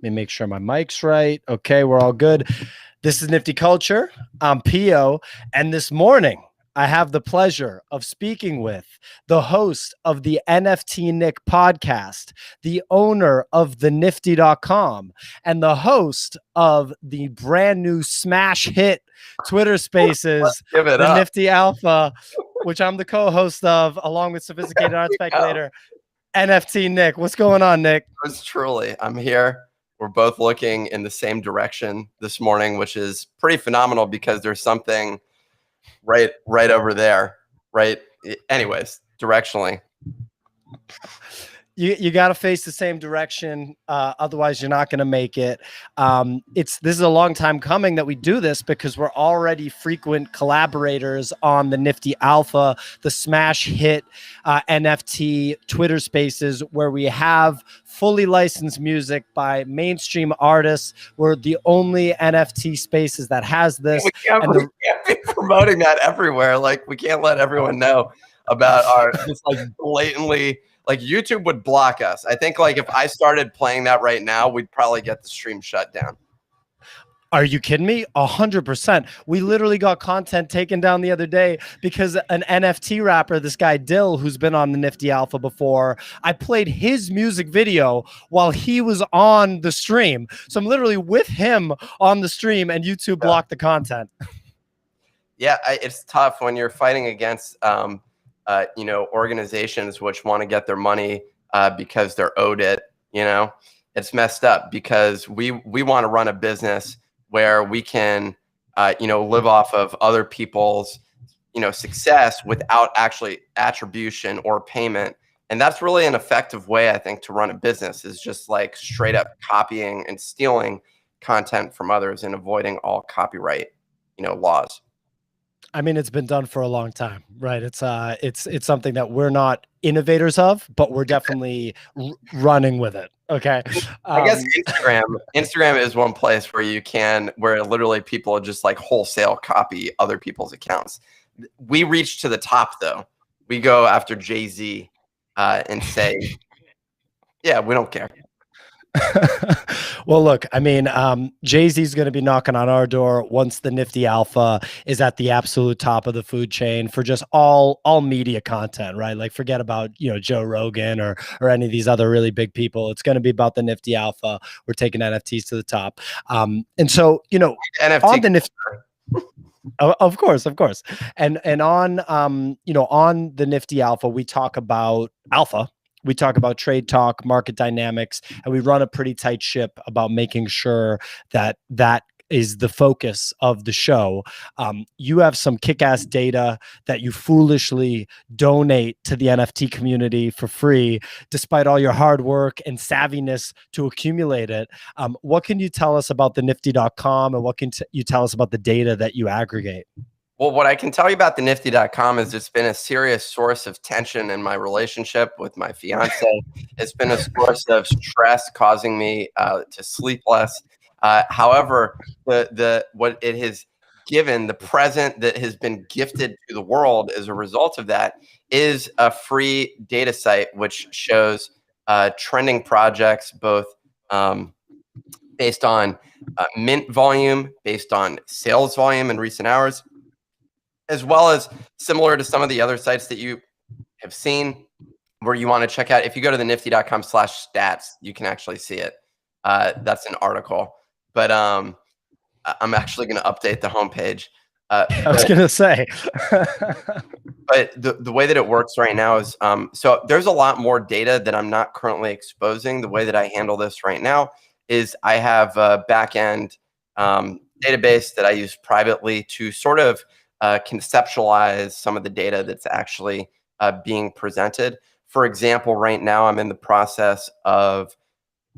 Let me make sure my mic's right. Okay, we're all good. This is Nifty Culture. I'm Pio, and this morning I have the pleasure of speaking with the host of the NFTNick podcast, the owner of the Nifty.com, and the host of the brand new smash hit Twitter Spaces, the Nifty Alpha, which I'm the co-host of, along with sophisticated art speculator, NFTNick. What's going on, Nick? It's truly, I'm here. We're both looking in the same direction this morning, which is pretty phenomenal because there's something right over there, right? Anyways, directionally. You got to face the same direction. Otherwise, you're not going to make it. This is a long time coming that we do this because we're already frequent collaborators on the Nifty Alpha, the smash hit NFT Twitter Spaces, where we have fully licensed music by mainstream artists. We're the only NFT spaces that has this. We can't be promoting that everywhere. Like, we can't let everyone know about our just like blatantly. Like, YouTube would block us. I think, like, if I started playing that right now, we'd probably get the stream shut down. Are you kidding me? 100%. We literally got content taken down the other day because an NFT rapper, this guy Dill, who's been on the Nifty Alpha before, I played his music video while he was on the stream. So I'm literally with him on the stream, and YouTube blocked the content. Yeah, it's tough when you're fighting against organizations which want to get their money because they're owed it. It's messed up because we want to run a business where we can live off of other people's success without actually attribution or payment. And that's really an effective way, I think, to run a business, is just like straight up copying and stealing content from others and avoiding all copyright laws. I mean, it's been done for a long time, right? It's something that we're not innovators of, but we're definitely running with it. Okay. I guess Instagram is one place where literally people just like wholesale copy other people's accounts. We reach to the top though. We go after Jay-Z and say, yeah, we don't care. Well, look, I mean, Jay-Z's going to be knocking on our door once the Nifty Alpha is at the absolute top of the food chain for just all media content, right? Like, forget about, Joe Rogan or any of these other really big people. It's going to be about the Nifty Alpha. We're taking NFTs to the top. And so, NFT on the Nifty, of course. And on, on the Nifty Alpha, we talk about alpha. We talk about trade talk, market dynamics, and we run a pretty tight ship about making sure that is the focus of the show. You have some kick-ass data that you foolishly donate to the NFT community for free, despite all your hard work and savviness to accumulate it. What can you tell us about the Nifty.com, and what can you tell us about the data that you aggregate? Well, what I can tell you about the Nifty.com is it's been a serious source of tension in my relationship with my fiance. It's been a source of stress, causing me to sleep less. However, what it has given, the present that has been gifted to the world as a result of that, is a free data site which shows trending projects, both based on mint volume, based on sales volume in recent hours, as well as similar to some of the other sites that you have seen where you want to check out. If you go to the nifty.com/stats, you can actually see it. That's an article, but I'm actually going to update the homepage. I was going to say, but the way that it works right now is, so there's a lot more data that I'm not currently exposing. The way that I handle this right now is I have a backend database that I use privately to sort of conceptualize some of the data that's actually being presented. For example, right now I'm in the process of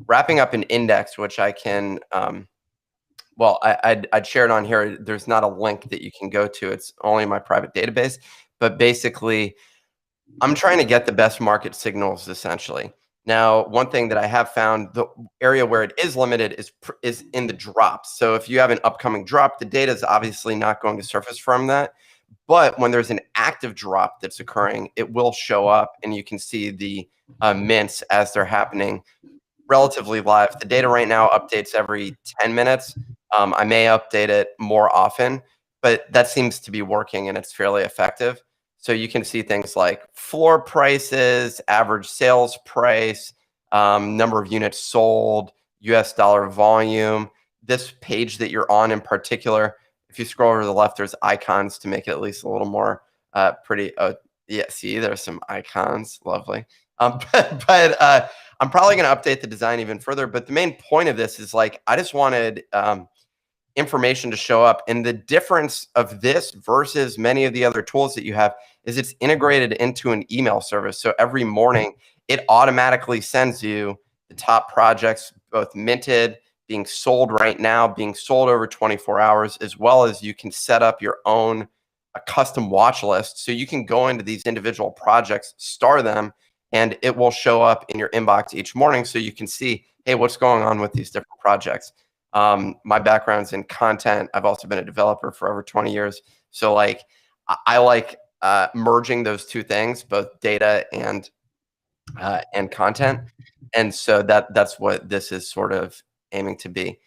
wrapping up an index, which I can, I'd share it on here. There's not a link that you can go to. It's only my private database. But basically, I'm trying to get the best market signals, essentially. Now, one thing that I have found, the area where it is limited is in the drops. So if you have an upcoming drop, the data is obviously not going to surface from that. But when there's an active drop that's occurring, it will show up, and you can see the mints as they're happening relatively live. The data right now updates every 10 minutes. I may update it more often, but that seems to be working and it's fairly effective. So you can see things like floor prices, average sales price, number of units sold, US dollar volume. This page that you're on in particular, if you scroll over to the left, there's icons to make it at least a little more pretty. Yeah, see, there's some icons. Lovely. But I'm probably going to update the design even further. But the main point of this is like, I just wanted information to show up. And the difference of this versus many of the other tools that you have is it's integrated into an email service. So every morning, it automatically sends you the top projects, both minted, being sold right now, being sold over 24 hours, as well as you can set up your own custom watch list. So you can go into these individual projects, star them, and it will show up in your inbox each morning so you can see, hey, what's going on with these different projects. My background's in content. I've also been a developer for over 20 years. So like, I like merging those two things, both data and content. And so that's what this is sort of aiming to be.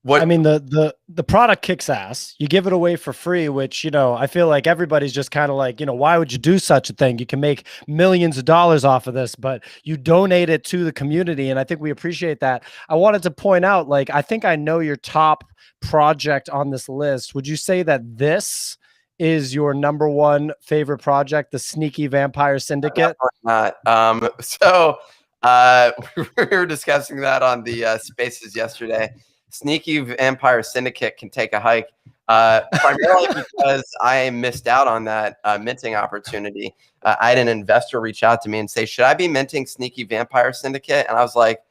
I mean, the product kicks ass. You give it away for free, which, you know, I feel like everybody's just kind of like, you know, why would you do such a thing? You can make millions of dollars off of this, but you donate it to the community. And I think we appreciate that. I wanted to point out, like, I think I know your top project on this list. Would you say that this is your #1 favorite project, the Sneaky Vampire Syndicate? Not. We were discussing that on the spaces yesterday. Sneaky Vampire Syndicate can take a hike, primarily because I missed out on that minting opportunity. I had an investor reach out to me and say, should I be minting Sneaky Vampire Syndicate? And I was like,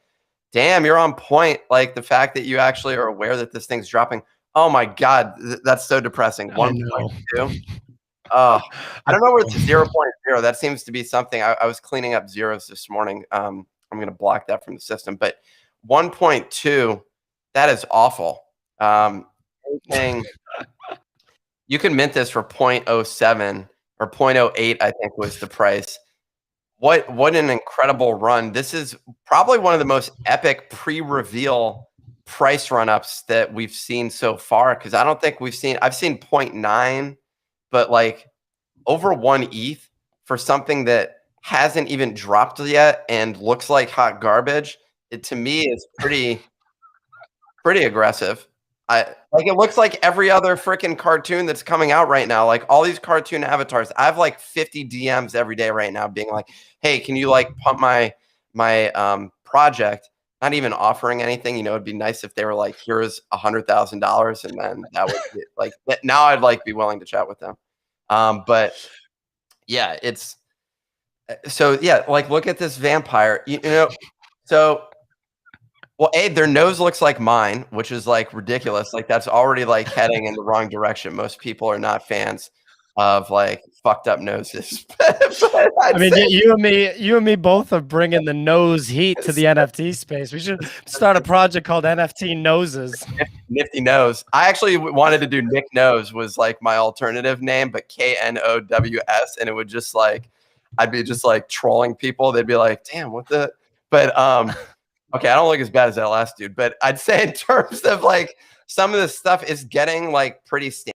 damn, you're on point. Like the fact that you actually are aware that this thing's dropping. Oh my God, that's so depressing. 1.2. I don't know where it's 0.0. That seems to be something. I was cleaning up zeros this morning. I'm going to block that from the system. But 1.2, that is awful. Anything, you can mint this for 0.07 or 0.08, I think was the price. What an incredible run. This is probably one of the most epic pre-reveal price run-ups that we've seen so far, because I don't think I've seen 0.9, but like over 1 ETH for something that hasn't even dropped yet and looks like hot garbage, it to me is pretty aggressive. It looks like every other freaking cartoon that's coming out right now. Like all these cartoon avatars. I have like 50 DMs every day right now being like, hey, can you like pump my project? Not even offering anything. You know, it'd be nice if they were like, here's $100,000, and then that would be like, now I'd like be willing to chat with them. But yeah, it's so yeah, like look at this vampire, you know, so well, their nose looks like mine, which is like ridiculous. Like that's already like heading in the wrong direction. Most people are not fans of like fucked up noses. But I mean, you and me both are bringing the nose heat to the NFT space. We should start a project called NFT Noses. Nifty Nose. I actually wanted to do Nick Nose was like my alternative name, but KNOWS, and it would just like I'd be just like trolling people. They'd be like, "Damn, what the?" But okay, I don't look as bad as that last dude, but I'd say in terms of like some of this stuff is getting like pretty standard.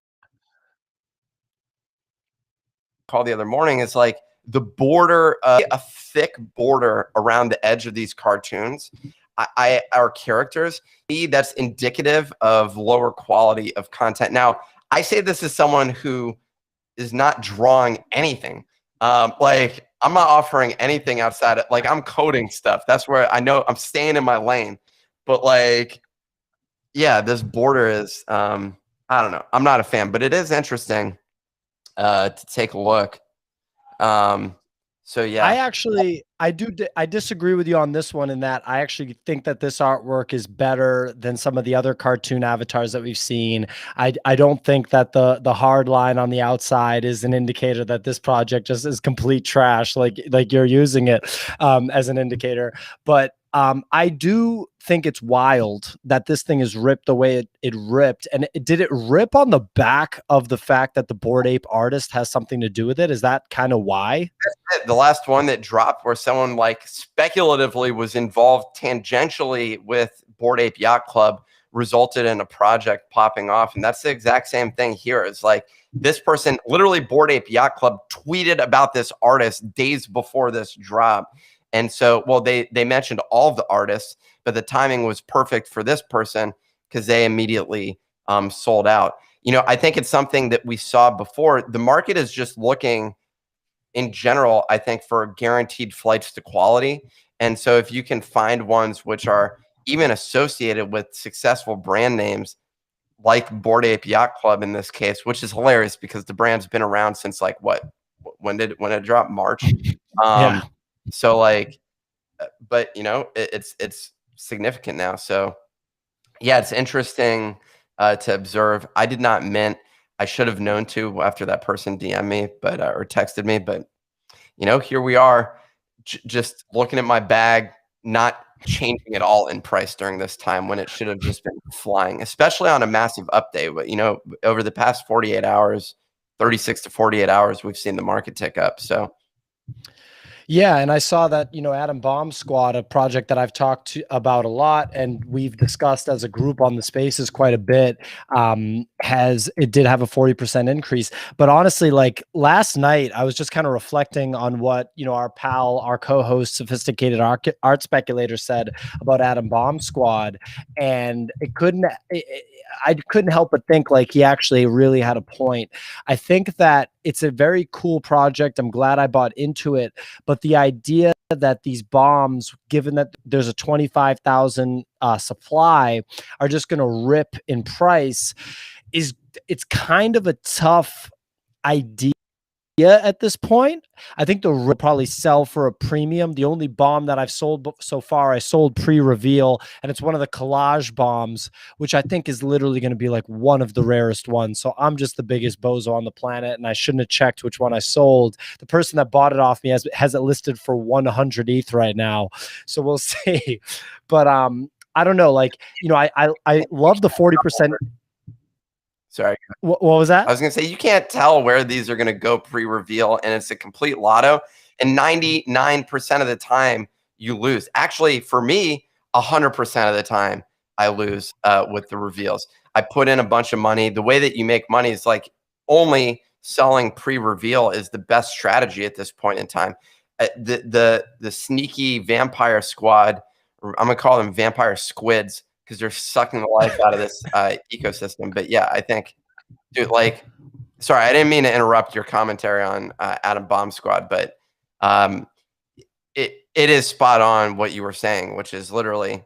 Call the other morning is like the border, a thick border around the edge of these cartoons. Our characters, that's indicative of lower quality of content. Now, I say this as someone who is not drawing anything. Like I'm not offering anything outside of like I'm coding stuff. That's where I know I'm staying in my lane. But like, yeah, this border is I don't know. I'm not a fan, but it is interesting to take a look. So yeah, I disagree with you on this one in that I actually think that this artwork is better than some of the other cartoon avatars that we've seen. I don't think that the hard line on the outside is an indicator that this project just is complete trash, like you're using it as an indicator. But I do think it's wild that this thing is ripped the way it ripped. And did it rip on the back of the fact that the Bored Ape artist has something to do with it? Is that kind of why? The last one that dropped where someone like speculatively was involved tangentially with Bored Ape Yacht Club resulted in a project popping off. And that's the exact same thing here. It's like this person, literally Bored Ape Yacht Club, tweeted about this artist days before this drop. And so, well, they mentioned all of the artists, but the timing was perfect for this person because they immediately sold out. You know, I think it's something that we saw before. The market is just looking in general, I think, for guaranteed flights to quality. And so if you can find ones which are even associated with successful brand names like Bored Ape Yacht Club in this case, which is hilarious because the brand's been around since like what? When it drop? March. Yeah. So like, but you know, it's significant now. So yeah, it's interesting to observe. I did not mint. I should have known to after that person DM'd me, but or texted me. But you know, here we are, just looking at my bag, not changing at all in price during this time when it should have just been flying, especially on a massive update. But you know, over the past 48 hours, 36 to 48 hours, we've seen the market tick up. So. Yeah, and I saw that, Atom Bomb Squad, a project that I've talked about a lot and we've discussed as a group on the spaces quite a bit, it did have a 40% increase. But honestly, like last night, I was just kind of reflecting on what, our pal, our co-host, Sophisticated Art Speculator said about Atom Bomb Squad. And I couldn't help but think like he actually really had a point. I think that it's a very cool project. I'm glad I bought into it. But the idea that these bombs, given that there's a 25,000 supply, are just going to rip in price, it's kind of a tough idea at this point. I think they'll probably sell for a premium. The only bomb that I've sold so far, I sold pre-reveal, and it's one of the collage bombs, which I think is literally going to be like one of the rarest ones. So I'm just the biggest bozo on the planet, and I shouldn't have checked which one I sold. The person that bought it off me has it listed for 100 ETH right now. So we'll see. But I don't know. Like, I love the 40%. Sorry. What was that? I was going to say, you can't tell where these are going to go pre-reveal, and it's a complete lotto. And 99% of the time, you lose. Actually, for me, 100% of the time, I lose with the reveals. I put in a bunch of money. The way that you make money is like only selling pre-reveal is the best strategy at this point in time. The sneaky vampire squad, I'm going to call them vampire squids, because they're sucking the life out of this ecosystem. But yeah, I think, dude, like, sorry, I didn't mean to interrupt your commentary on Atom Bomb Squad, but it is spot on what you were saying, which is literally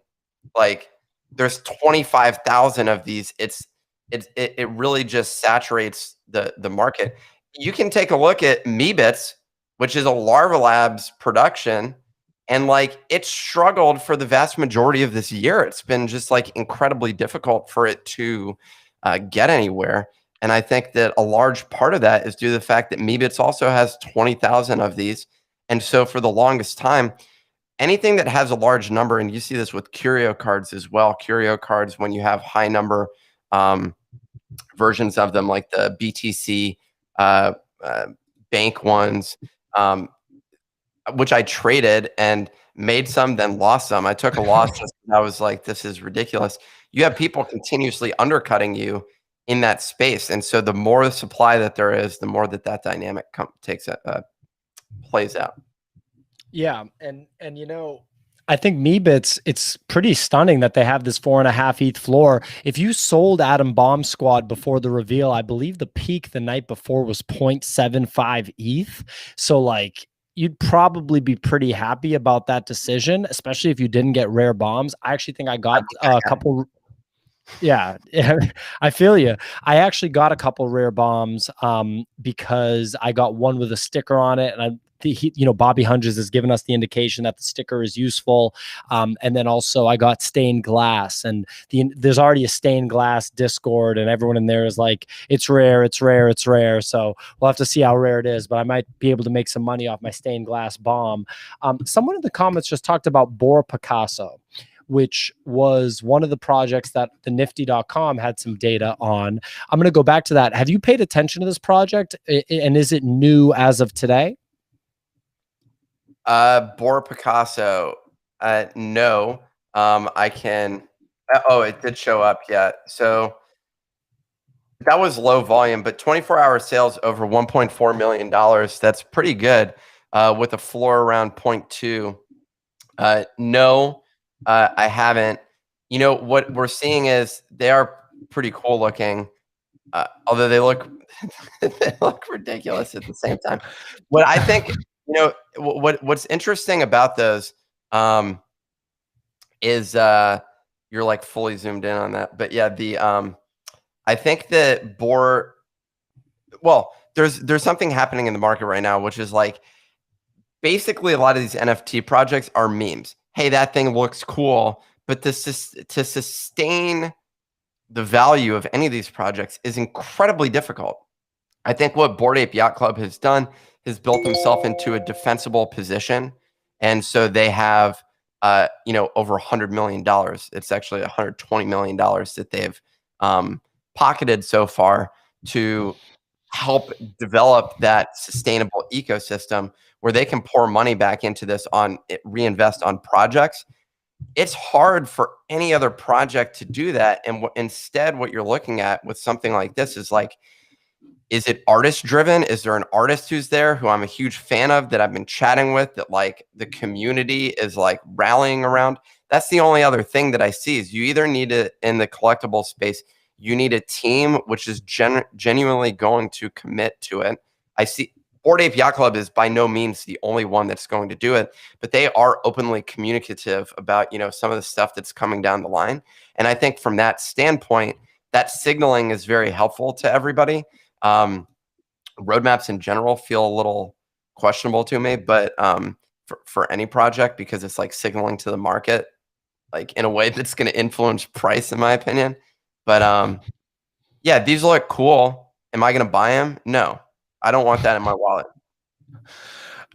like there's 25,000 of these. It really just saturates the market. You can take a look at Meebits, which is a Larva Labs production. And like it struggled for the vast majority of this year. It's been just like incredibly difficult for it to get anywhere. And I think that a large part of that is due to the fact that Meebits also has 20,000 of these. And so for the longest time, anything that has a large number, and you see this with curio cards as well, curio cards, when you have high number versions of them, like the BTC bank ones, which I traded and made some, then lost some. I took a loss. I was like, this is ridiculous. You have people continuously undercutting you in that space. And so the more supply that there is, the more that dynamic plays out. Yeah. And I think Meebits, it's pretty stunning that they have this 4.5 ETH floor. If you sold Atom Bomb Squad before the reveal, I believe the peak the night before was 0.75 ETH. So like, you'd probably be pretty happy about that decision, especially if you didn't get rare bombs. I actually think I got a couple. Yeah, I feel you. I actually got a couple rare bombs because I got one with a sticker on it, and Bobby Hunges has given us the indication that the sticker is useful. And then also I got stained glass, and there's already a stained glass Discord, and everyone in there is like, it's rare, it's rare, it's rare. So we'll have to see how rare it is, but I might be able to make some money off my stained glass bomb. Someone in the comments just talked about Bor Picasso, which was one of the projects that the Nifty.com had some data on. I'm going to go back to that. Have you paid attention to this project? And is it new as of today? Bor Picasso. No. I can. Oh, it did show up. Yeah. So that was low volume, but 24-hour sales over $1.4 million. That's pretty good with a floor around 0.2. No, I haven't. You know, what we're seeing is they are pretty cool looking, although they look they look ridiculous at the same time. What I think, what's interesting about those is you're like fully zoomed in on that. But yeah, I think that there's something happening in the market right now, which is like basically a lot of these NFT projects are memes. Hey, that thing looks cool, but to sustain the value of any of these projects is incredibly difficult. I think what Bored Ape Yacht Club has done is built themselves into a defensible position, and so they have over $100 million. It's actually $120 million that they've pocketed so far to help develop that sustainable ecosystem where they can pour money back into this reinvest on projects. It's hard for any other project to do that. And instead, what you're looking at with something like this is like, is it artist driven? Is there an artist who's there who I'm a huge fan of that I've been chatting with, that like the community is like rallying around? That's the only other thing that I see is you either need to, in the collectible space, you need a team which is genuinely going to commit to it. I see Bored Ape Yacht Club is by no means the only one that's going to do it, but they are openly communicative about, some of the stuff that's coming down the line. And I think from that standpoint, that signaling is very helpful to everybody. Roadmaps in general feel a little questionable to me, but for any project, because it's like signaling to the market, like in a way that's going to influence price, in my opinion. But yeah, these look cool. Am I going to buy them? No, I don't want that in my wallet.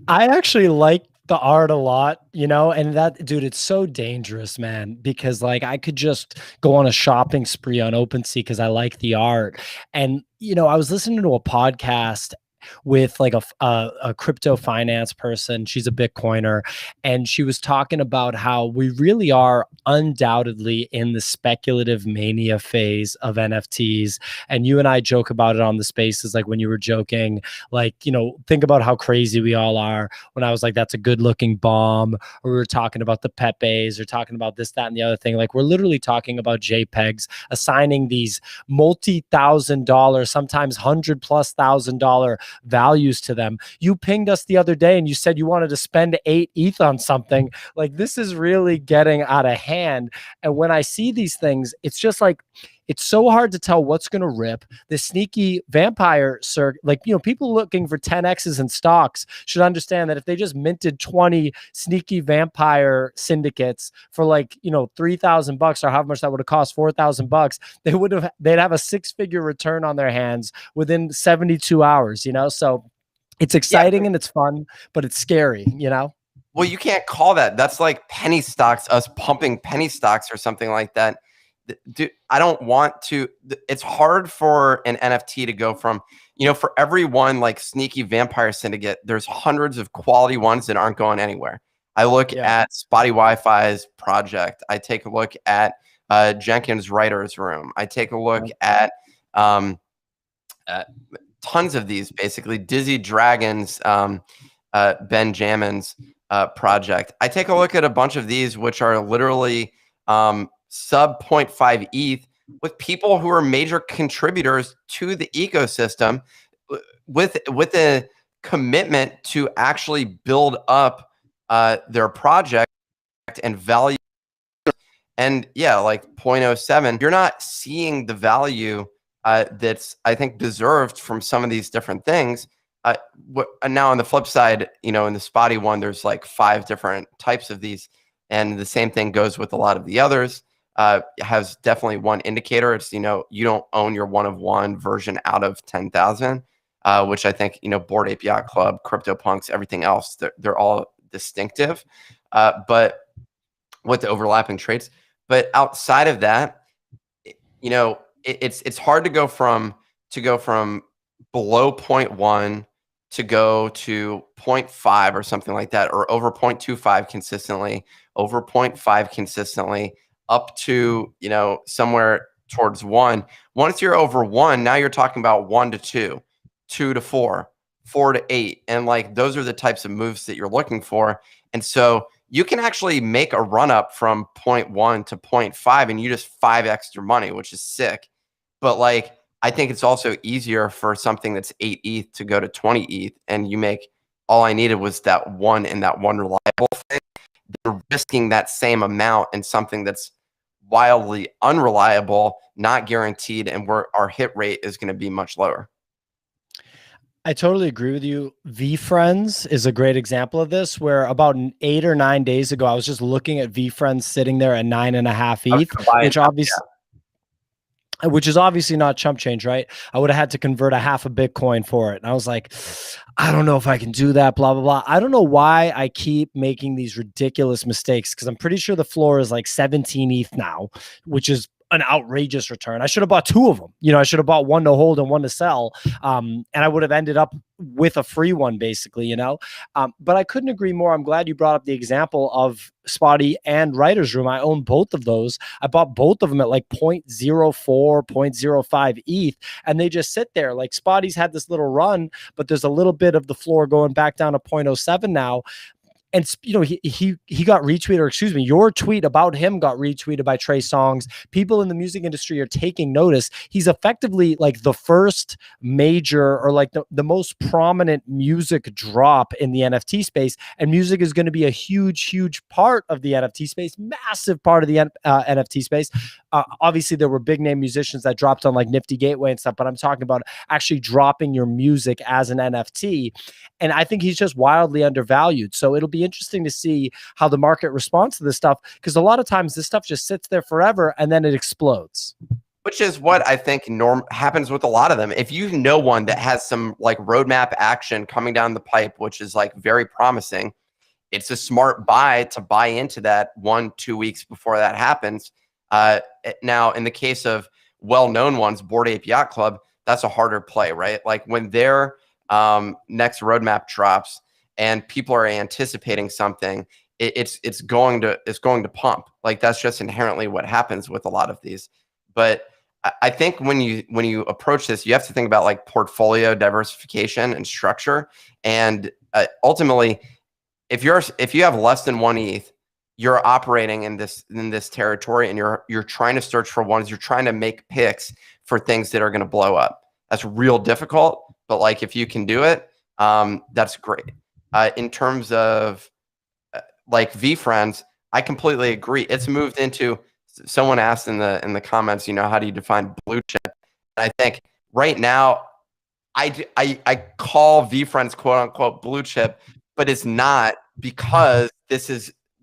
I actually like the art a lot, and that, dude, it's so dangerous, man, because like I could just go on a shopping spree on OpenSea because I like the art. And, I was listening to a podcast with like a crypto finance person. She's a Bitcoiner, and she was talking about how we really are undoubtedly in the speculative mania phase of NFTs. And you and I joke about it on the spaces, like when you were joking, like, think about how crazy we all are. When I was like, that's a good looking bomb, or we were talking about the Pepes, or talking about this, that, and the other thing. Like, we're literally talking about JPEGs, assigning these multi-$1,000, sometimes $100,000+ values to them. You pinged us the other day and you said you wanted to spend 8 ETH on something. Like, this is really getting out of hand. And when I see these things, it's just like, it's so hard to tell what's going to rip. The sneaky vampire people looking for 10Xs in stocks should understand that if they just minted 20 sneaky vampire syndicates for like, $3,000, or however much that would have cost, $4,000, they'd have a 6-figure return on their hands within 72 hours, So it's exciting and it's fun, but it's scary, Well, you can't call that. That's like penny stocks, us pumping penny stocks or something like that. Dude, I don't want to. It's hard for an NFT to go from, for every one like sneaky vampire syndicate, there's hundreds of quality ones that aren't going anywhere. I look at Spotty Wi-Fi's project. I take a look at Jenkins' writer's room. I take a look at tons of these, basically Dizzy Dragons, Benjamin's project. I take a look at a bunch of these, which are literally sub 0.5 ETH, with people who are major contributors to the ecosystem, with a commitment to actually build up their project and value. And yeah, like 0.07, you're not seeing the value that's, I think, deserved from some of these different things. Now on the flip side, in the spotty one, there's like 5 different types of these, and the same thing goes with a lot of the others. It has definitely one indicator. It's, you don't own your one of one version out of 10,000, which I think, Bored Ape Yacht Club, CryptoPunks, everything else, they're all distinctive, but with the overlapping traits. But outside of that, it's hard to go from below 0.1 to go to 0.5 or something like that, or over 0.25 consistently, over 0.5 consistently, up to somewhere towards 1. Once you're over 1, now you're talking about 1 to 2, 2 to 4, 4 to 8, and like those are the types of moves that you're looking for. And so you can actually make a run up from 0.1 to 0.5 and you just 5x your money, which is sick. But like, I think it's also easier for something that's 8 ETH to go to 20 ETH, and you make, all I needed was that one and that one reliable thing. They're risking that same amount in something that's wildly unreliable, not guaranteed, and where our hit rate is going to be much lower. I totally agree with you. VFriends is a great example of this, where about 8 or 9 days ago, I was just looking at VFriends sitting there at 9.5 ETH, which is obviously not chump change, right? I would have had to convert a half a Bitcoin for it. And I was like, I don't know if I can do that, blah, blah, blah. I don't know why I keep making these ridiculous mistakes, because I'm pretty sure the floor is like 17 ETH now, which is an outrageous return. I should have bought 2 of them. I should have bought one to hold and one to sell. And I would have ended up with a free one, basically, but I couldn't agree more. I'm glad you brought up the example of Spotty and Writer's Room. I own both of those. I bought both of them at like 0.04, 0.05 ETH, and they just sit there. Like Spotty's had this little run, but there's a little bit of the floor going back down to 0.07 now. And he got retweeted, or excuse me, your tweet about him got retweeted by Trey Songz. People in the music industry are taking notice. He's effectively like the first major, or like the most prominent music drop in the NFT space. And music is going to be a huge part of the NFT space, massive part of the NFT space. Obviously, there were big name musicians that dropped on like Nifty Gateway and stuff, but I'm talking about actually dropping your music as an NFT. And I think he's just wildly undervalued. So it'll be interesting to see how the market responds to this stuff, because a lot of times this stuff just sits there forever and then it explodes. Which is what I think happens with a lot of them. If you know one that has some like roadmap action coming down the pipe, which is like very promising, it's a smart buy to buy into that 1-2 weeks before that happens. Now, in the case of well-known ones, Bored Ape Yacht Club, that's a harder play, right? Like when their next roadmap drops and people are anticipating something, it's going to pump. Like that's just inherently what happens with a lot of these. But I think when you approach this, you have to think about like portfolio diversification and structure. And ultimately, if you have less than 1 ETH, you're operating in this territory, and you're trying to search for ones. You're trying to make picks for things that are going to blow up. That's real difficult, but like if you can do it, that's great. In terms of like VFriends, I completely agree. It's moved into. Someone asked in the comments, how do you define blue chip? And I think right now, I call VFriends quote unquote blue chip, but it's not, because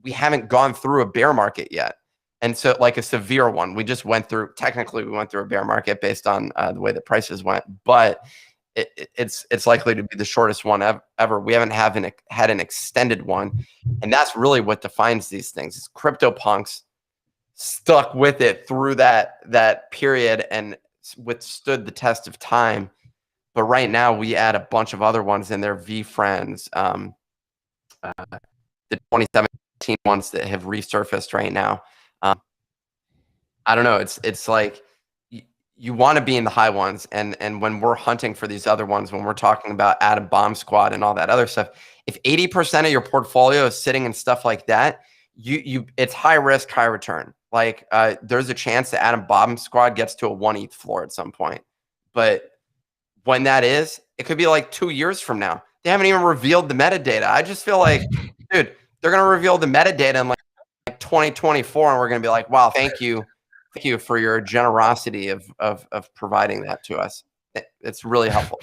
we haven't gone through a bear market yet. And so like a severe one, we went through a bear market based on the way the prices went, but it's likely to be the shortest one ever. We haven't had an extended one. And that's really what defines these things. It's CryptoPunks stuck with it through that period and withstood the test of time. But right now we add a bunch of other ones in there, VFriends, the 2017 ones that have resurfaced right now. I don't know. It's like you want to be in the high ones, and when we're hunting for these other ones, when we're talking about Atom Bomb Squad and all that other stuff, if 80% of your portfolio is sitting in stuff like that, it's high risk, high return. Like there's a chance that Atom Bomb Squad gets to a 1 ETH floor at some point. But when that is, it could be like 2 years from now. They haven't even revealed the metadata. I just feel like, dude, they're going to reveal the metadata in like 2024 and we're going to be like, wow, thank you for your generosity of providing that to us. It's really helpful.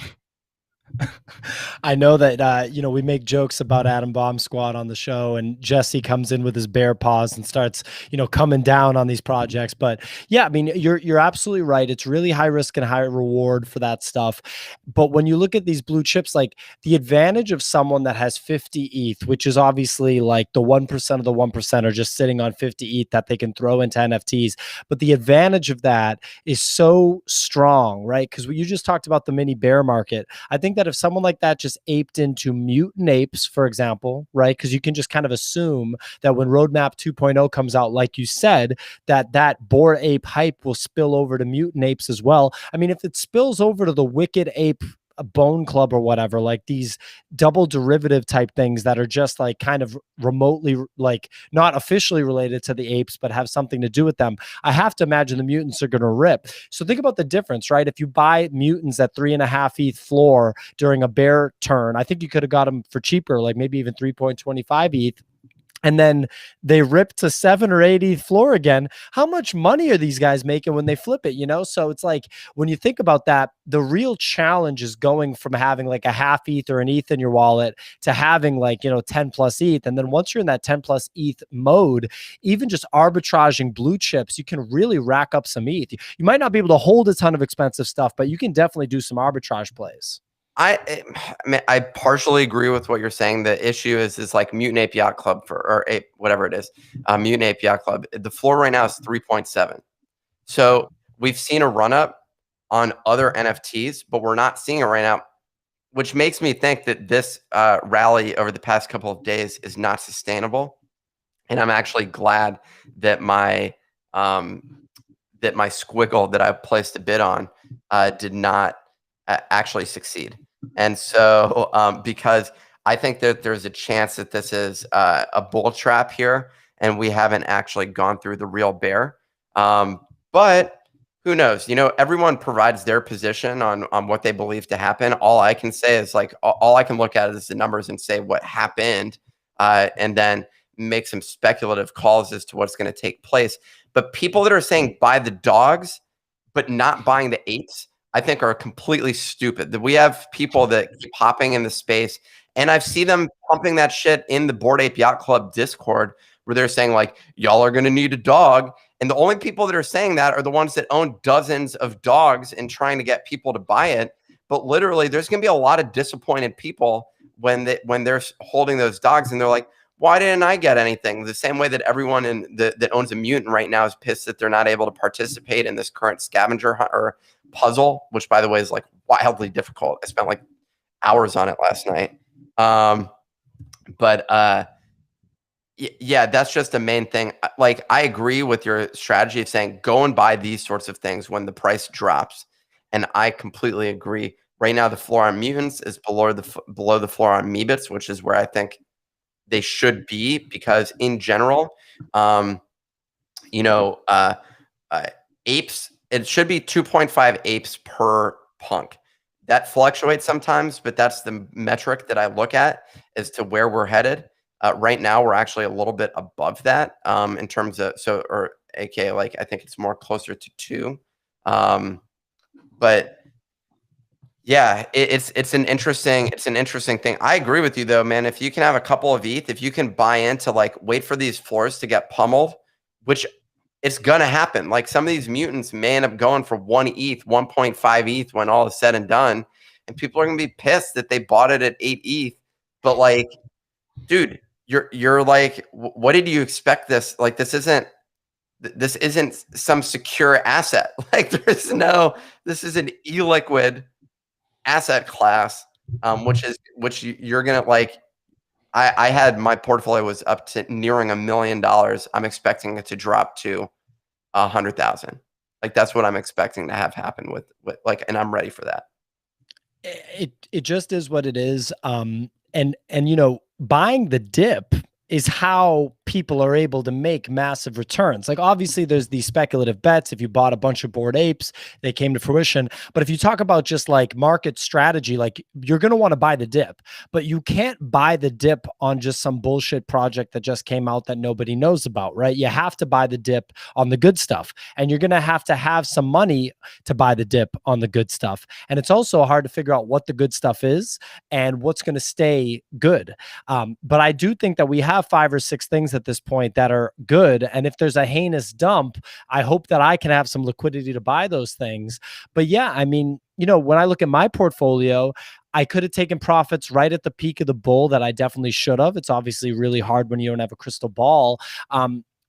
I know that we make jokes about Adam Bomb Squad on the show, and Jesse comes in with his bare paws and starts, coming down on these projects. But yeah, I mean, you're absolutely right. It's really high risk and high reward for that stuff. But when you look at these blue chips, like the advantage of someone that has 50 ETH, which is obviously like the 1% of the 1% are just sitting on 50 ETH that they can throw into NFTs. But the advantage of that is so strong, right? Because you just talked about the mini bear market. I think that if someone like that just aped into mutant apes, for example, right? Because you can just kind of assume that when Roadmap 2.0 comes out, like you said, that Bored Ape hype will spill over to mutant apes as well. I mean, if it spills over to the Wicked Ape a Bone Club or whatever, like these double derivative type things that are just like kind of remotely, like not officially related to the apes, but have something to do with them, I have to imagine the mutants are going to rip. So think about the difference, right? If you buy mutants at 3.5 ETH floor during a bear turn, I think you could have got them for cheaper, like maybe even 3.25 ETH. And then they rip to 7 or 8 ETH floor again. How much money are these guys making when they flip it? So it's like when you think about that, the real challenge is going from having like a half ETH or an ETH in your wallet to having like 10 plus ETH. And then once you're in that 10 plus ETH mode, even just arbitraging blue chips, you can really rack up some ETH. You might not be able to hold a ton of expensive stuff, but you can definitely do some arbitrage plays. I partially agree with what you're saying. The issue is like Mutant Ape Yacht Club or Ape, whatever it is, Mutant Ape Yacht Club. The floor right now is 3.7. So we've seen a run up on other NFTs, but we're not seeing it right now, which makes me think that this rally over the past couple of days is not sustainable. And I'm actually glad that my squiggle that I placed a bid on did not actually succeed. And so, because I think that there's a chance that this is a bull trap here, and we haven't actually gone through the real bear. But who knows? Everyone provides their position on what they believe to happen. All I can say is like all I can look at is the numbers and say what happened, and then make some speculative calls as to what's going to take place. But people that are saying buy the dogs, but not buying the apes, I think are completely stupid. We have people that keep hopping in the space, and I've seen them pumping that shit in the Bored Ape Yacht Club Discord where they're saying like, y'all are going to need a dog. And the only people that are saying that are the ones that own dozens of dogs and trying to get people to buy it. But literally there's going to be a lot of disappointed people when they're holding those dogs and they're like, why didn't I get anything? The same way that everyone that owns a mutant right now is pissed that they're not able to participate in this current scavenger hunt or puzzle, which by the way is like wildly difficult. I spent like hours on it last night. Yeah, that's just the main thing. Like I agree with your strategy of saying go and buy these sorts of things when the price drops, and I completely agree. Right now, the floor on mutants is below the floor on Meebits, which is where I think they should be, because in general, apes, it should be 2.5 apes per punk. That fluctuates sometimes, but that's the metric that I look at as to where we're headed. Right now, we're actually a little bit above that in terms of AK, like I think it's more closer to 2. But yeah, it's an interesting thing. I agree with you though, man. If you can have a couple of ETH, if you can buy into like wait for these floors to get pummeled, which it's gonna happen. Like some of these mutants may end up going for 1 ETH, 1.5 ETH when all is said and done, and people are gonna be pissed that they bought it at 8 ETH. But like, dude, you're like, what did you expect this? Like this isn't some secure asset. Like this is an illiquid asset class, which you're gonna like. I had my portfolio was up to nearing $1 million. I'm expecting it to drop to 100,000. Like that's what I'm expecting to have happen with like, and I'm ready for that. It just is what it is. And buying the dip is how people are able to make massive returns. Like obviously there's these speculative bets. If you bought a bunch of Bored Apes, they came to fruition. But if you talk about just like market strategy, like you're going to want to buy the dip, but you can't buy the dip on just some bullshit project that just came out that nobody knows about, right? You have to buy the dip on the good stuff, and you're going to have some money to buy the dip on the good stuff. And it's also hard to figure out what the good stuff is and what's going to stay good. But I do think that we have 5 or 6 things at this point that are good. And if there's a heinous dump, I hope that I can have some liquidity to buy those things. But yeah, I mean, when I look at my portfolio, I could have taken profits right at the peak of the bull that I definitely should have. It's obviously really hard when you don't have a crystal ball.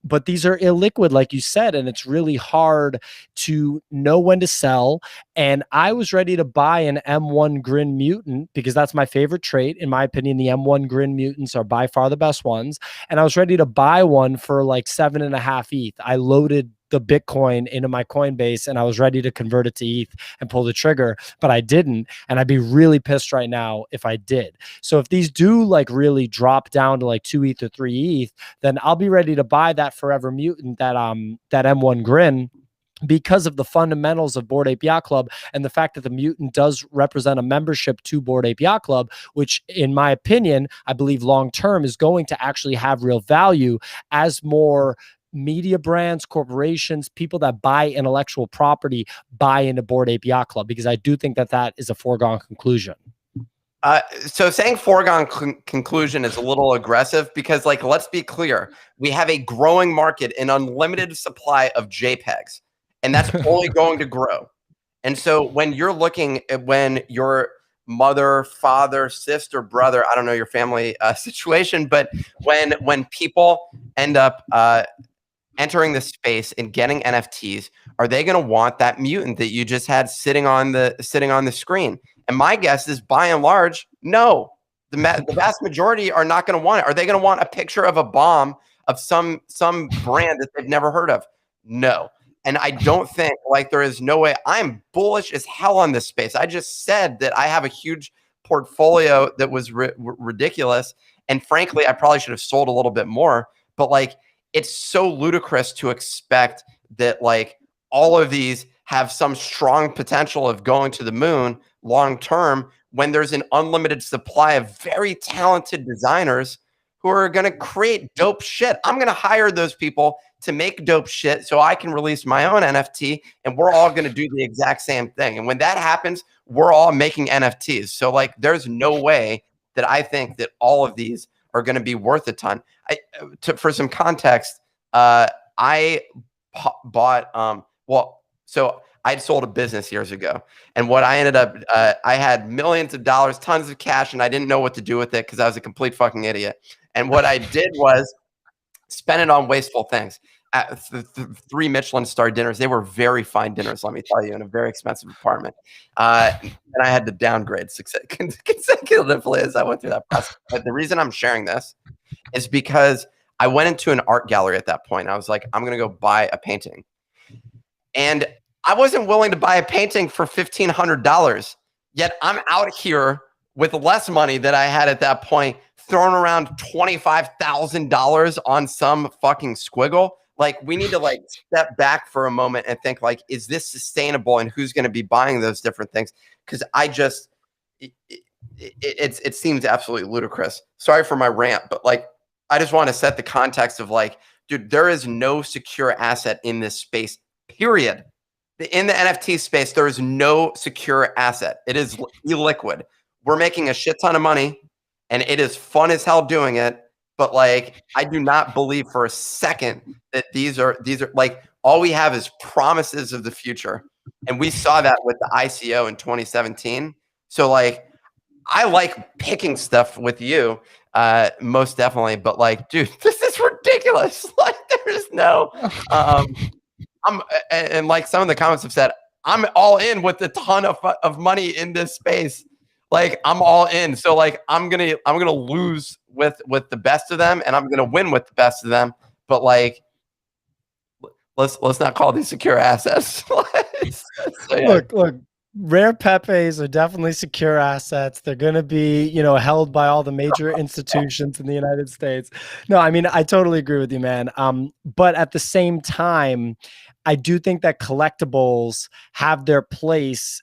But these are illiquid, like you said, and it's really hard to know when to sell. And I was ready to buy an M1 Grin Mutant because that's my favorite trait. In my opinion, the M1 Grin Mutants are by far the best ones. And I was ready to buy one for like 7.5 ETH. I loaded the Bitcoin into my Coinbase and I was ready to convert it to ETH and pull the trigger, but I didn't. And I'd be really pissed right now if I did. So if these do like really drop down to like 2 ETH or 3 ETH, then I'll be ready to buy that Forever Mutant, that M1 Grin, because of the fundamentals of Bored Ape Yacht Club and the fact that the Mutant does represent a membership to Bored Ape Yacht Club, which in my opinion, I believe long-term is going to actually have real value as more media brands, corporations, people that buy intellectual property buy into Bored Ape Yacht Club, because I do think that that is a foregone conclusion. So saying foregone conclusion is a little aggressive because, like, let's be clear. We have a growing market, an unlimited supply of JPEGs, and that's only going to grow. And so when you're looking at when your mother, father, sister, brother, I don't know your family situation, but when people end up entering the space and getting NFTs, are they going to want that mutant that you just had sitting on the screen? And my guess is, by and large, no. The vast majority are not going to want it. Are they going to want a picture of a bomb of some brand that they've never heard of? No. And I don't think, like, there is no way. I'm bullish as hell on this space. I just said that I have a huge portfolio that was ridiculous. And frankly, I probably should have sold a little bit more. But like, it's so ludicrous to expect that like all of these have some strong potential of going to the moon long term when there's an unlimited supply of very talented designers who are going to create dope shit. I'm going to hire those people to make dope shit so I can release my own NFT, and we're all going to do the exact same thing. And when that happens, we're all making NFTs. So like, there's no way that I think that all of these are going to be worth a ton. For some context, I bought, so I'd sold a business years ago, and what I ended up, I had millions of dollars, tons of cash, and I didn't know what to do with it because I was a complete fucking idiot. And what I did was spend it on wasteful things. At 3 Michelin star dinners. They were very fine dinners, let me tell you, in a very expensive apartment. And I had to downgrade consecutively as I went through that process. But the reason I'm sharing this is because I went into an art gallery at that point. I was like, I'm going to go buy a painting. And I wasn't willing to buy a painting for $1,500. Yet I'm out here with less money that I had at that point, throwing around $25,000 on some fucking squiggle. Like, we need to like step back for a moment and think like, is this sustainable, and who's going to be buying those different things? Because I just, it seems absolutely ludicrous. Sorry for my rant, but like, I just want to set the context of like, dude, there is no secure asset in this space, period. In the NFT space, there is no secure asset. It is illiquid. We're making a shit ton of money, and it is fun as hell doing it. But like, I do not believe for a second that these are like, all we have is promises of the future. And we saw that with the ICO in 2017. So like, I like picking stuff with you, most definitely. But like, dude, this is ridiculous. Like, there's no, and like some of the comments have said, I'm all in with a ton of money in this space. Like, I'm all in. So like, I'm gonna lose with the best of them, and I'm gonna win with the best of them. But like, let's not call these secure assets. So, yeah. Look, Rare Pepes are definitely secure assets. They're going to be, held by all the major institutions in the United States. No, I mean, I totally agree with you, man. But at the same time, I do think that collectibles have their place,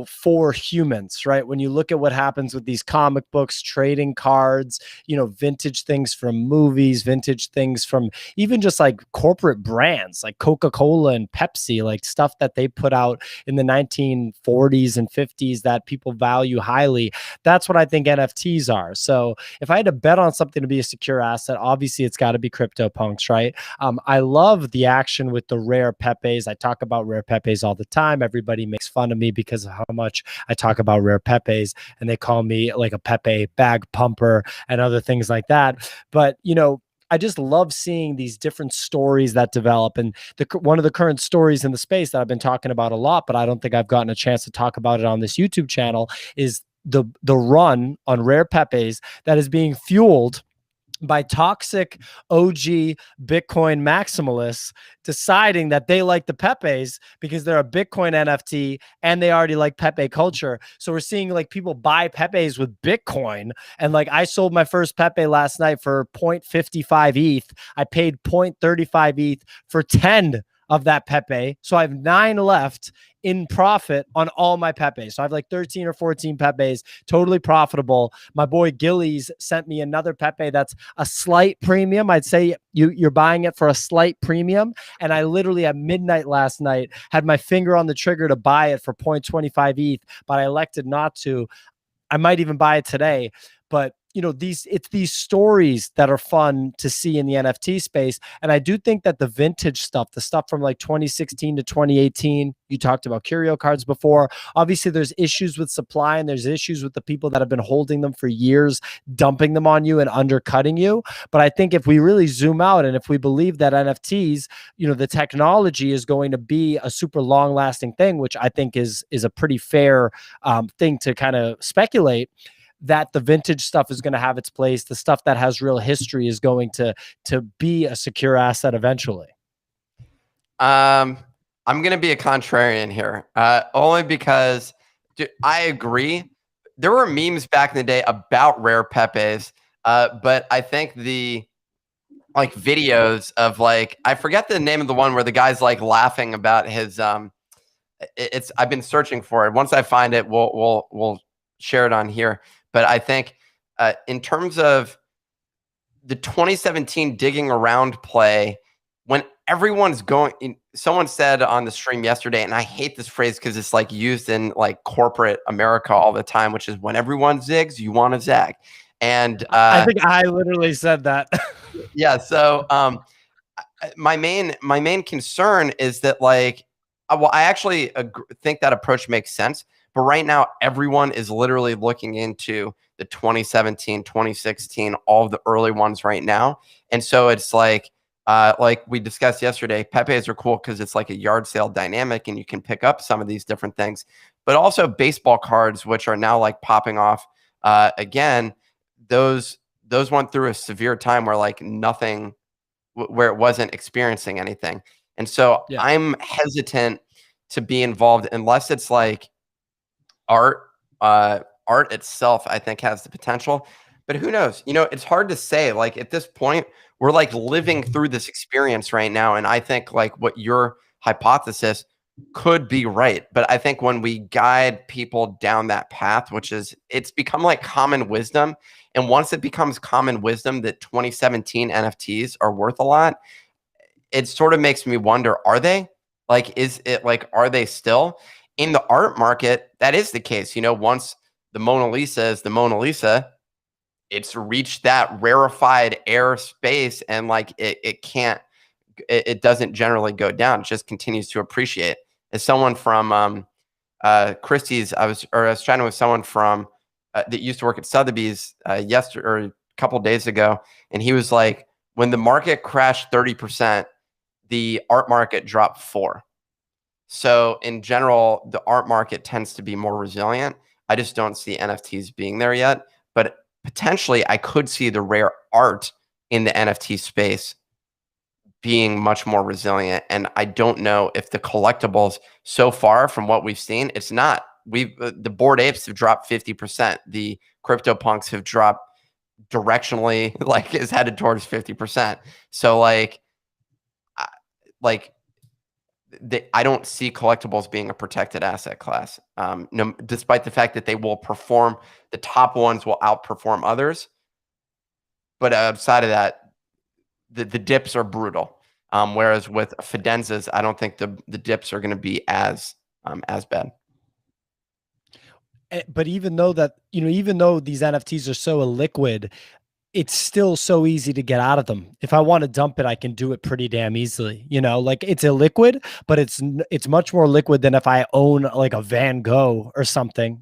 for humans, right? When you look at what happens with these comic books, trading cards, vintage things from movies, vintage things from even just like corporate brands like Coca-Cola and Pepsi, like stuff that they put out in the 1940s and 50s that people value highly. That's what I think NFTs are. So if I had to bet on something to be a secure asset, obviously it's got to be CryptoPunks, right? I love the action with the rare Pepes. I talk about rare Pepes all the time. Everybody makes fun of me because of how much I talk about rare Pepes, and they call me like a Pepe bag pumper and other things like that. But, I just love seeing these different stories that develop. And one of the current stories in the space that I've been talking about a lot, but I don't think I've gotten a chance to talk about it on this YouTube channel, is the run on rare Pepes that is being fueled by toxic OG Bitcoin maximalists deciding that they like the Pepes because they're a Bitcoin NFT and they already like Pepe culture. So we're seeing like people buy Pepes with Bitcoin. And like I sold my first Pepe last night for 0.55 ETH. I paid 0.35 ETH for 10 of that Pepe. So I have 9 left in profit on all my Pepes. So I have like 13 or 14 Pepes, totally profitable. My boy Gillies sent me another Pepe that's a slight premium. I'd say you're buying it for a slight premium. And I literally at midnight last night had my finger on the trigger to buy it for 0.25 ETH, but I elected not to. I might even buy it today. But it's these stories that are fun to see in the NFT space. And I do think that the vintage stuff, the stuff from like 2016 to 2018, you talked about curio cards before. Obviously, there's issues with supply and there's issues with the people that have been holding them for years, dumping them on you and undercutting you. But I think if we really zoom out and if we believe that NFTs, the technology is going to be a super long lasting thing, which I think is a pretty fair thing to kind of speculate, that the vintage stuff is going to have its place. The stuff that has real history is going to be a secure asset eventually. I'm going to be a contrarian here, only because I agree. There were memes back in the day about rare Pepes, but I think the like videos of like, I forget the name of the one where the guy's like laughing about his I've been searching for it. Once I find it, we'll share it on here. But I think in terms of the 2017 digging around play, when everyone's going, someone said on the stream yesterday, and I hate this phrase because it's like used in like corporate America all the time, which is when everyone zigs, you want to zag. And I think I literally said that. Yeah. So my main concern is that like, I actually think that approach makes sense. But right now, everyone is literally looking into the 2017, 2016, all of the early ones right now. And so it's like we discussed yesterday, Pepes are cool because it's like a yard sale dynamic and you can pick up some of these different things. But also baseball cards, which are now like popping off again, those went through a severe time where like nothing, where it wasn't experiencing anything. And so yeah. I'm hesitant to be involved unless it's like art itself, I think has the potential, but who knows? It's hard to say. Like at this point, we're like living through this experience right now. And I think like what your hypothesis could be right. But I think when we guide people down that path, which is, it's become like common wisdom. And once it becomes common wisdom that 2017 NFTs are worth a lot, it sort of makes me wonder, are they? Like, is it like, are they still? In the art market, that is the case. Once the Mona Lisa is the Mona Lisa, it's reached that rarefied air space, and like it doesn't generally go down. It just continues to appreciate. As someone from Christie's, I was chatting with someone from that used to work at Sotheby's yesterday or a couple of days ago, and he was like, when the market crashed 30%, the art market dropped 4%. So in general, the art market tends to be more resilient. I just don't see NFTs being there yet, but potentially I could see the rare art in the NFT space being much more resilient. And I don't know if the collectibles, so far from what we've seen, it's not the Bored Apes have dropped 50%. The CryptoPunks have dropped directionally, like is headed towards 50%. So like I don't see collectibles being a protected asset class. No, despite the fact that they will perform, the top ones will outperform others. But outside of that, the dips are brutal. Whereas with Fidenzas, I don't think the dips are going to be as bad. But even though that, even though these NFTs are so illiquid, it's still so easy to get out of them. If I want to dump it, I can do it pretty damn easily. Like it's illiquid, but it's much more liquid than if I own like a Van Gogh or something,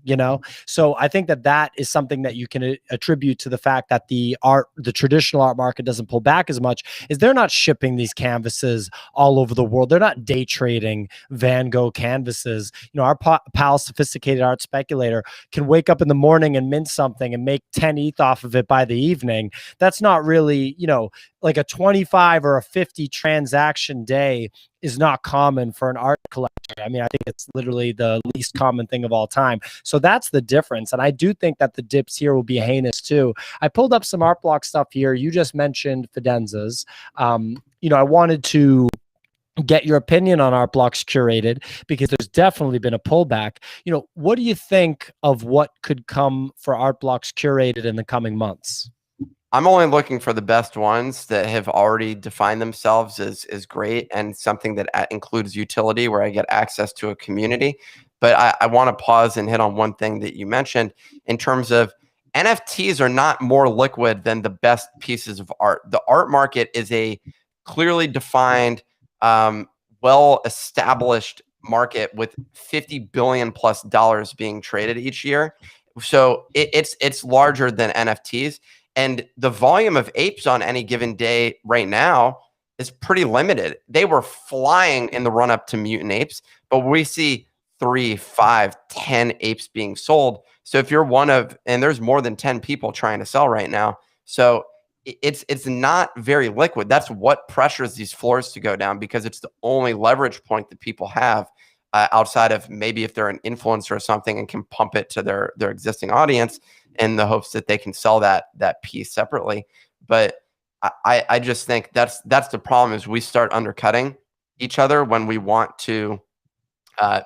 So I think that is something that you can attribute to the fact that the traditional art market doesn't pull back as much, is they're not shipping these canvases all over the world. They're not day trading Van Gogh canvases. Our pal, Sophisticated Art Speculator, can wake up in the morning and mint something and make 10 ETH off of it by the evening. That's not really, like a 25 or a 50 transaction day is not common for an art collector. I mean, I think it's literally the least common thing of all time. So that's the difference. And I do think that the dips here will be heinous too. I pulled up some art block stuff here. You just mentioned Fidenzas. I wanted to get your opinion on art blocks curated, because there's definitely been a pullback. What do you think of what could come for art blocks curated in the coming months? I'm only looking for the best ones that have already defined themselves as great, and something that includes utility where I get access to a community. But I want to pause and hit on one thing that you mentioned in terms of NFTs are not more liquid than the best pieces of art. The art market is a clearly defined, well-established market with $50 billion plus being traded each year. So it's larger than NFTs. And the volume of apes on any given day right now is pretty limited. They were flying in the run up to mutant apes, but we see 3, 5, 10 apes being sold. So if you're and there's more than 10 people trying to sell right now. So it's not very liquid. That's what pressures these floors to go down, because it's the only leverage point that people have outside of maybe if they're an influencer or something and can pump it to their existing audience in the hopes that they can sell that piece separately. But I just think that's the problem, is we start undercutting each other when we want to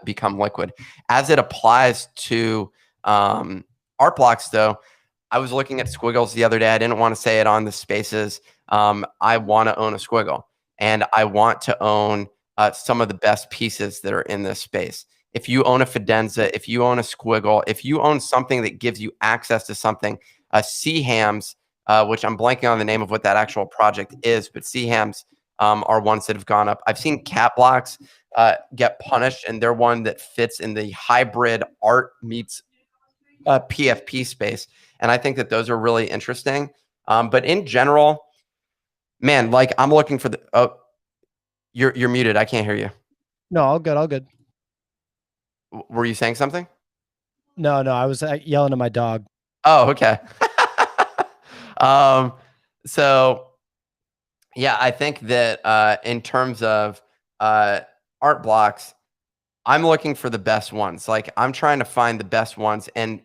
become liquid. As it applies to art blocks, though, I was looking at squiggles the other day. I didn't want to say it on the spaces. I want to own a squiggle, and I want to own some of the best pieces that are in this space. If you own a Fidenza, if you own a squiggle, if you own something that gives you access to something, C-hams, which I'm blanking on the name of what that actual project is, but C-hams are ones that have gone up. I've seen cat blocks get punished, and they're one that fits in the hybrid art meets PFP space. And I think that those are really interesting. But in general, man, like I'm looking for you're muted. I can't hear you. No, all good. All good. Were you saying something? No, I was yelling at my dog. Oh, okay. So yeah, I think that in terms of art blocks, I'm looking for the best ones. Like I'm trying to find the best ones, and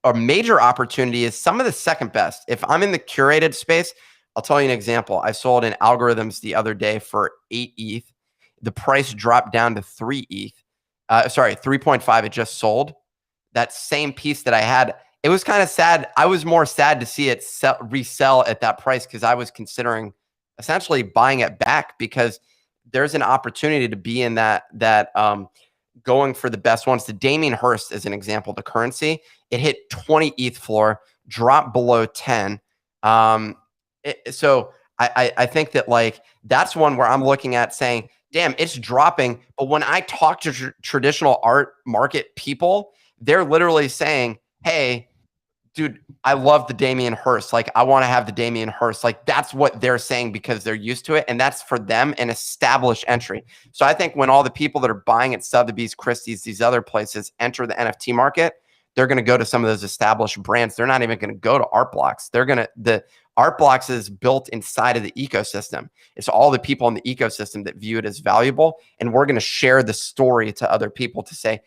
a major opportunity is some of the second best. If I'm in the curated space, I'll tell you an example. I sold in algorithms the other day for 8 ETH. The price dropped down to 3 ETH. 3.5. It just sold. That same piece that I had, it was kind of sad. I was more sad to see it resell at that price, because I was considering essentially buying it back, because there's an opportunity to be in that going for the best ones. The Damien Hirst is an example. The currency, it hit 20 ETH floor, dropped below 10. So I think that like that's one where I'm looking at saying, damn, it's dropping. But when I talk to traditional art market people, they're literally saying, hey, dude, I love the Damien Hirst. Like, I want to have the Damien Hirst. Like, that's what they're saying because they're used to it. And that's for them an established entry. So I think when all the people that are buying at Sotheby's, Christie's, these other places enter the NFT market, they're going to go to some of those established brands. They're not even going to go to Art Blocks. The Art Blocks is built inside of the ecosystem. It's all the people in the ecosystem that view it as valuable. And we're going to share the story to other people to say,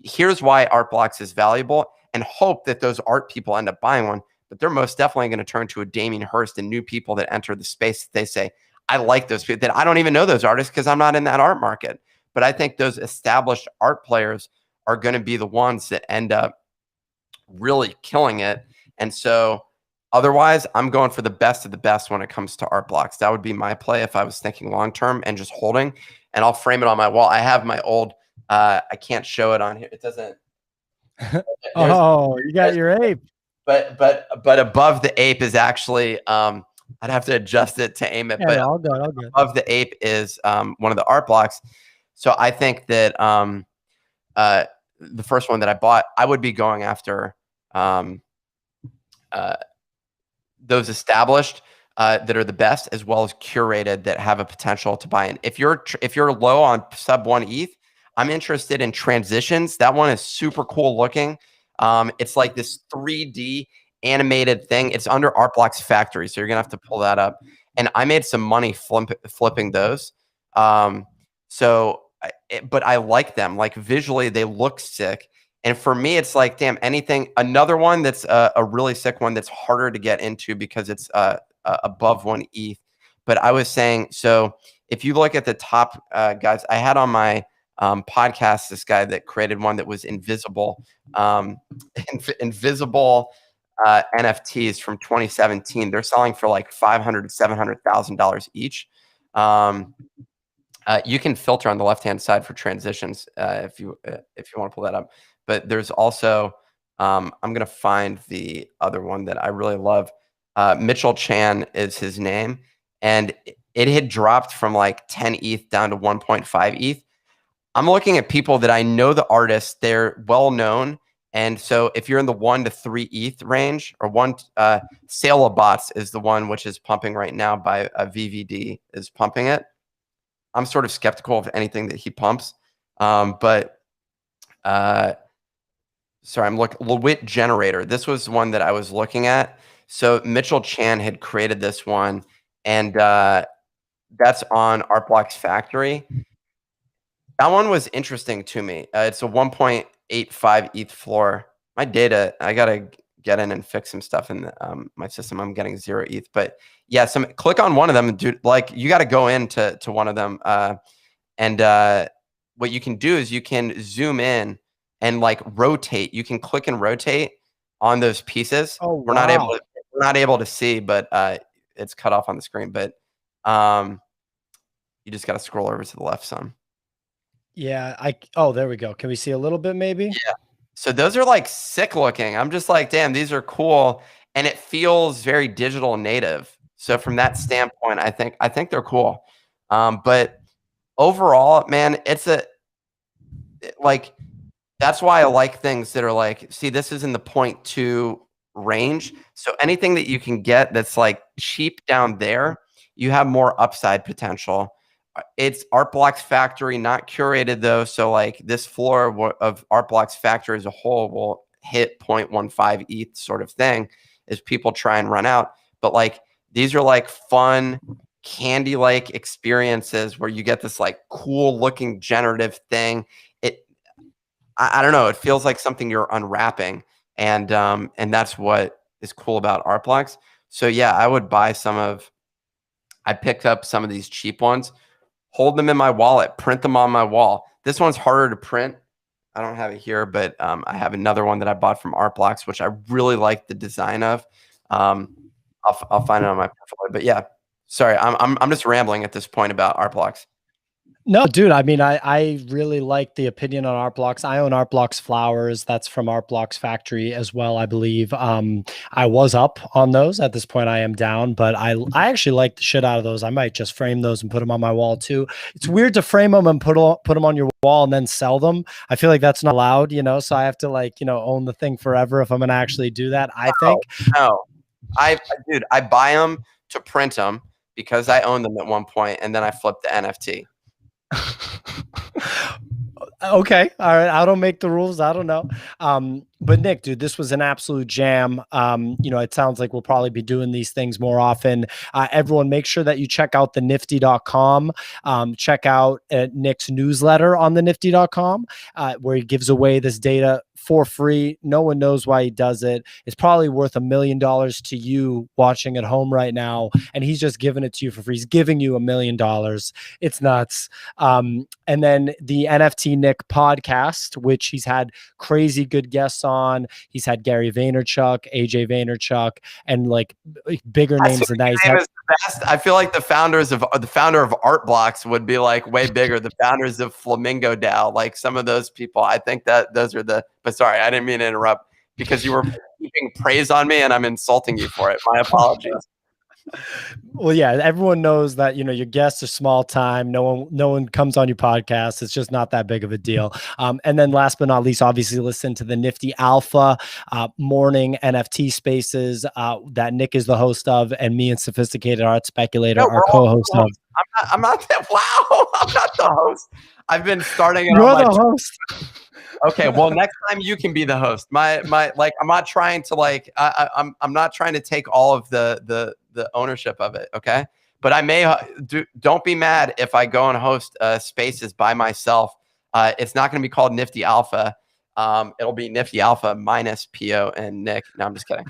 here's why art blocks is valuable, and hope that those art people end up buying one. But they're most definitely going to turn to a Damien Hirst and new people that enter the space. They say, I like those people that I don't even know those artists because I'm not in that art market. But I think those established art players are going to be the ones that end up really killing it. And so otherwise, I'm going for the best of the best when it comes to art blocks. That would be my play if I was thinking long term and just holding. And I'll frame it on my wall. I have my old, I can't show it on here. It doesn't. Oh, you got your ape. But above the ape is actually, I'd have to adjust it to aim it. Yeah, but all good, all good. Above the ape is one of the art blocks. So I think that the first one that I bought, I would be going after those established that are the best, as well as curated that have a potential to buy in. If you're low on sub 1 ETH, I'm interested in transitions. That one is super cool looking. It's like this 3D animated thing. It's under Art Blocks Factory, so you're gonna have to pull that up. And I made some money flipping those. But I like them. Like visually, they look sick. And for me, it's like, damn, another one that's a really sick one that's harder to get into because it's above 1 ETH. But I was saying, so if you look at the top guys, I had on my podcast this guy that created one that was invisible, invisible NFTs from 2017. They're selling for like $500,000 to $700,000 each. You can filter on the left-hand side for transitions if you want to pull that up. But there's also, I'm going to find the other one that I really love. Mitchell Chan is his name. And it had dropped from like 10 ETH down to 1.5 ETH. I'm looking at people that I know the artists. They're well known. And so if you're in the 1 to 3 ETH range, or one, Sale of Bots is the one which is pumping right now by VVD is pumping it. I'm sort of skeptical of anything that he pumps. Sorry, I'm looking. Lewit Generator. This was one that I was looking at. So Mitchell Chan had created this one, and that's on Art Blocks Factory. That one was interesting to me. It's a 1.85 ETH floor. My data, I gotta get in and fix some stuff in my system. I'm getting 0 ETH, but yeah, click on one of them, dude. Like you got to go into one of them, and what you can do is you can zoom in and like rotate. You can click and rotate on those pieces. Oh, we're not able to see, but it's cut off on the screen. But you just got to scroll over to the left some. Yeah, oh, there we go. Can we see a little bit maybe? Yeah. So those are like sick looking. I'm just like, damn, these are cool. And it feels very digital native. So from that standpoint, I think they're cool. But overall, man, that's why I like things that are like, see, this is in the 0.2 range. So anything that you can get that's like cheap down there, you have more upside potential. It's Art Blocks Factory, not curated though. So like this floor of Art Blocks Factory as a whole will hit 0.15 ETH sort of thing as people try and run out. But like these are like fun candy-like experiences where you get this like cool looking generative thing. I don't know. It feels like something you're unwrapping, and that's what is cool about Art Blocks. So yeah, I would buy I picked up some of these cheap ones, hold them in my wallet, print them on my wall. This one's harder to print. I don't have it here, but I have another one that I bought from Art Blocks, which I really like the design of. I'll find it on my portfolio. But yeah, sorry, I'm just rambling at this point about Art Blocks. No, dude. I mean, I really like the opinion on Art Blocks. I own Art Blocks Flowers. That's from Art Blocks Factory as well, I believe. I was up on those. At this point, I am down, but I actually like the shit out of those. I might just frame those and put them on my wall too. It's weird to frame them and put them on your wall and then sell them. I feel like that's not allowed, so I have to own the thing forever if I'm gonna actually do that. I think. No, dude, I buy them to print them because I own them at one point, and then I flip the NFT. Okay, all right. I don't make the rules. I don't know. but Nick, dude, this was an absolute jam. You know, it sounds like we'll probably be doing these things more often. Everyone, make sure that you check out the Nifty.com. Check out Nick's newsletter on the Nifty.com, where he gives away this data for free. No one knows why he does it. It's probably worth $1 million to you watching at home right now, and he's just giving it to you for free. He's giving you $1 million. It's nuts. And then the NFTNick podcast, which he's had crazy good guests on. He's had Gary Vaynerchuk, AJ Vaynerchuk, and like bigger names than that. He's had, the best. I feel like the founder of Art Blocks would be like way bigger. The founders of Flamingo DAO, like some of those people. I think that those are the. But sorry, I didn't mean to interrupt because you were keeping praise on me and I'm insulting you for it. My apologies. Well, yeah, everyone knows that, you know, your guests are small time. No one comes on your podcast. It's just not that big of a deal. And then last but not least, obviously listen to the Nifty Alpha morning NFT spaces that Nick is the host of, and me and Sophisticated Art Speculator are co-host of. I'm not that. Wow, I'm not the host. I've been starting it. You're the host. Okay, well, next time you can be the host. My like, I'm not trying to like, I'm not trying to take all of the ownership of it. Okay, but I may don't be mad if I go and host spaces by myself. It's not going to be called Nifty Alpha. It'll be Nifty Alpha minus PO and Nick. No, I'm just kidding.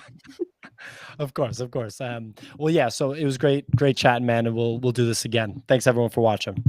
Of course. Well, yeah. So it was great chatting, man, and we'll do this again. Thanks everyone for watching.